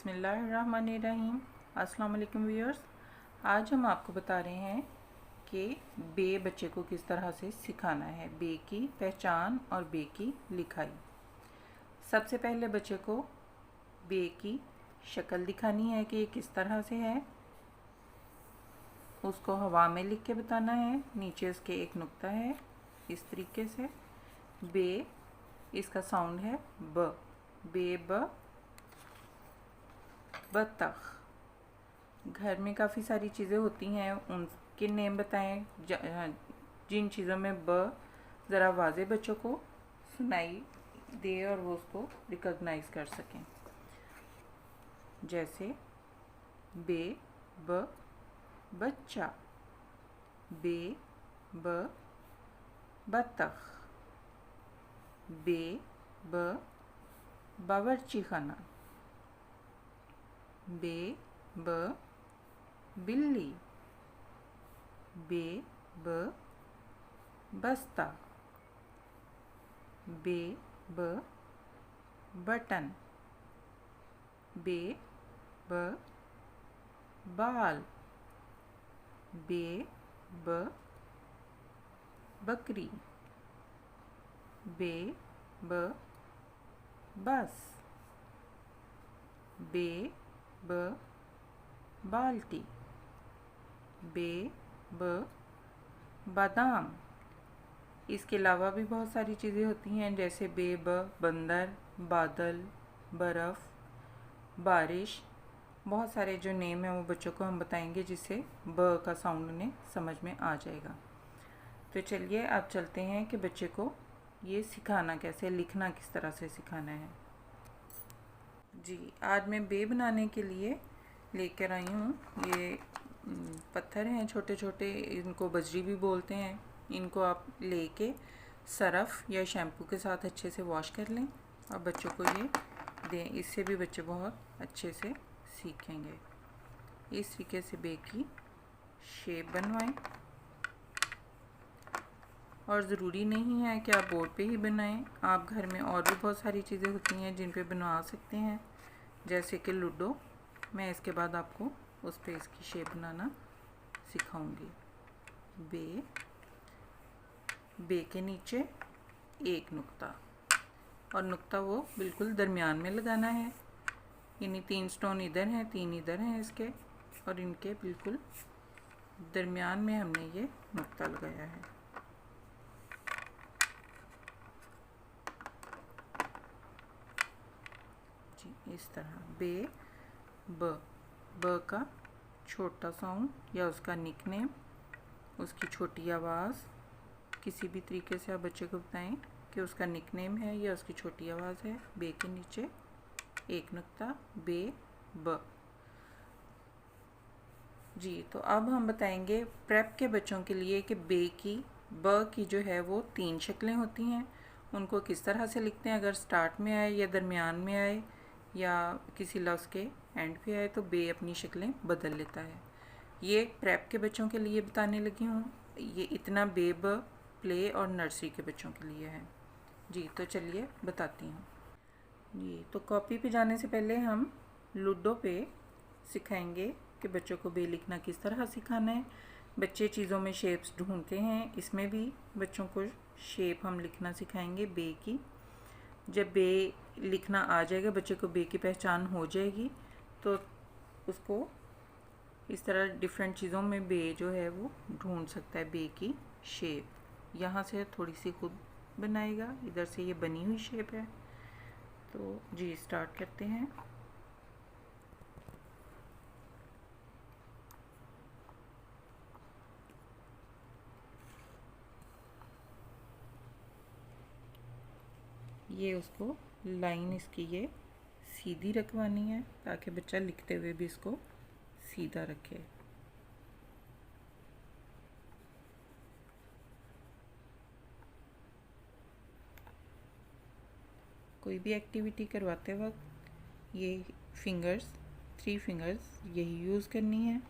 बिस्मिल्लाहिर्रहमानिर्रहीम। अस्सलाम वालेकुम व्यूअर्स। आज हम आपको बता रहे हैं कि बे बच्चे को किस तरह से सिखाना है, बे की पहचान और बे की लिखाई। सबसे पहले बच्चे को बे की शक्ल दिखानी है कि ये किस तरह से है। उसको हवा में लिख के बताना है। नीचे उसके एक नुक्ता है, इस तरीके से। बे, इसका साउंड है ब, बे ब, बतख। घर में काफ़ी सारी चीज़ें होती हैं, उनके नेम बताएं जिन चीज़ों में ब ज़रा वाज़े बच्चों को सुनाई दे और वो उसको रिकॉग्नाइज कर सकें। जैसे बे ब बच्चा, बे ब बतख, बे ब बावर्ची खाना, बे ब बिल्ली, बे ब बस्ता, बे ब बटन, बे ब बाल, बे ब बकरी, बे ब बस, बे ब बाल्टी, बे ब बादाम। इसके अलावा भी बहुत सारी चीज़ें होती हैं, जैसे बे ब बंदर, बादल, बर्फ़, बारिश। बहुत सारे जो नेम हैं वो बच्चों को हम बताएंगे, जिससे ब का साउंड उन्हें समझ में आ जाएगा। तो चलिए अब चलते हैं कि बच्चे को ये सिखाना कैसे, लिखना किस तरह से सिखाना है। जी, आज मैं बे बनाने के लिए लेकर आई हूँ ये पत्थर हैं छोटे छोटे, इनको बजरी भी बोलते हैं। इनको आप लेके सरफ़ या शैम्पू के साथ अच्छे से वॉश कर लें और बच्चों को ये दें। इससे भी बच्चे बहुत अच्छे से सीखेंगे। इस तरीके से बे की शेप बनवाएं। और ज़रूरी नहीं है कि आप बोर्ड पे ही बनाएं, आप घर में और भी बहुत सारी चीज़ें होती हैं जिन पे बनवा सकते हैं, जैसे कि लूडो। मैं इसके बाद आपको उस पे इसकी शेप बनाना सिखाऊंगी। बे के नीचे एक नुक्ता, और नुक्ता वो बिल्कुल दरमियान में लगाना है। यानी 3 स्टोन इधर हैं, 3 इधर हैं इसके, और इनके बिल्कुल दरमियान में हमने ये नुक्ता लगाया है। जी, इस तरह बे ब का छोटा साउंड या उसका निकनेम, उसकी छोटी आवाज़, किसी भी तरीके से आप बच्चे को बताएं कि उसका निकनेम है या उसकी छोटी आवाज़ है। बे के नीचे एक नुक्ता, बे ब। जी, तो अब हम बताएंगे प्रेप के बच्चों के लिए कि बे की ब की जो है वो 3 शक्लें होती हैं, उनको किस तरह से लिखते हैं। अगर स्टार्ट में आए या दरमियान में आए या किसी लफ्ज़ के एंड पे आए तो बे अपनी शक्लें बदल लेता है। ये प्रेप के बच्चों के लिए बताने लगी हूँ। ये इतना बे ब प्ले और नर्सरी के बच्चों के लिए है। जी, तो चलिए बताती हूँ। जी, तो कॉपी पे जाने से पहले हम लूडो पे सिखाएंगे कि बच्चों को बे लिखना किस तरह सिखाना है। बच्चे चीज़ों में शेप्स ढूंढते हैं, इसमें भी बच्चों को शेप हम लिखना सिखाएंगे बे की। जब बे लिखना आ जाएगा, बच्चे को बे की पहचान हो जाएगी, तो उसको इस तरह डिफरेंट चीज़ों में बे जो है वो ढूंढ सकता है बे की शेप। यहाँ से थोड़ी सी खुद बनाएगा, इधर से ये बनी हुई शेप है। तो जी, स्टार्ट करते हैं। ये उसको लाइन इसकी ये सीधी रखवानी है ताकि बच्चा लिखते हुए भी इसको सीधा रखे। कोई भी एक्टिविटी करवाते वक्त ये फिंगर्स, 3 फिंगर्स यही यूज़ करनी है।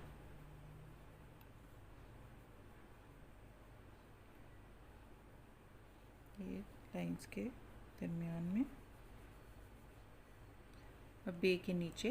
ये लाइंस के दरमियान में। अब बे के नीचे